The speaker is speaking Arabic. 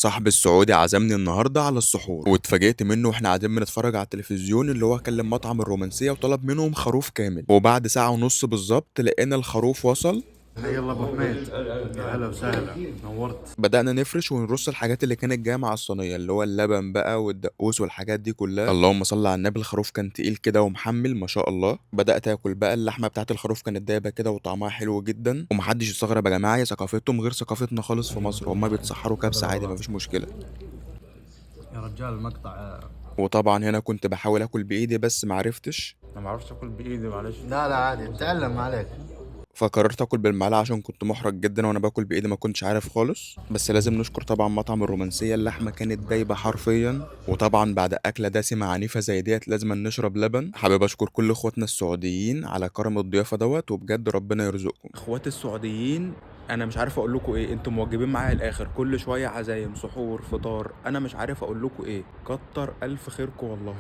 صاحبي السعودي عزمني النهارده على السحور واتفاجئت منه واحنا قاعدين بنتفرج على التلفزيون اللي هو كلم مطعم الرومانسية وطلب منهم خروف كامل، وبعد ساعة ونص بالظبط لقينا الخروف وصل. حي الله ابو حميد، يا هلا وسهلا، نورت. بدأنا نفرش ونرص الحاجات اللي كانت جايه مع الصينية، اللي هو اللبن بقى والدقوس والحاجات دي كلها. اللهم صل على النبي، الخروف كان تقيل كده ومحمل ما شاء الله. بدأت اكل بقى اللحمة بتاعت الخروف، كانت دايبة كده وطعمها حلو جدا. ومحدش يستغرب يا جماعة، هي ثقافتهم غير ثقافتنا خالص في مصر، هما بيتسحروا كبسة عادي مفيش مشكلة. يا رجال المقطع. وطبعا هنا كنت بحاول اكل بايدي بس معرفتش، انا ما اعرفش اكل بايدي، معلش. لا لا عادي، نتعلم عليك. فقررت اكل بالمعلقه عشان كنت محرج جدا وانا باكل بايدي، ما كنتش عارف خالص. بس لازم نشكر طبعا مطعم الرومانسيه، اللحمه كانت دايبه حرفيا. وطبعا بعد اكله دسمه عنيفه زي ديت لازم نشرب لبن. حابب اشكر كل اخواتنا السعوديين على كرم الضيافه دوت، وبجد ربنا يرزقكم اخواتي السعوديين. انا مش عارف اقول لكم ايه، انتم موجبين معايا الاخر، كل شويه عزايم سحور فطار، انا مش عارف اقول لكم ايه. كتر الف خيركم والله.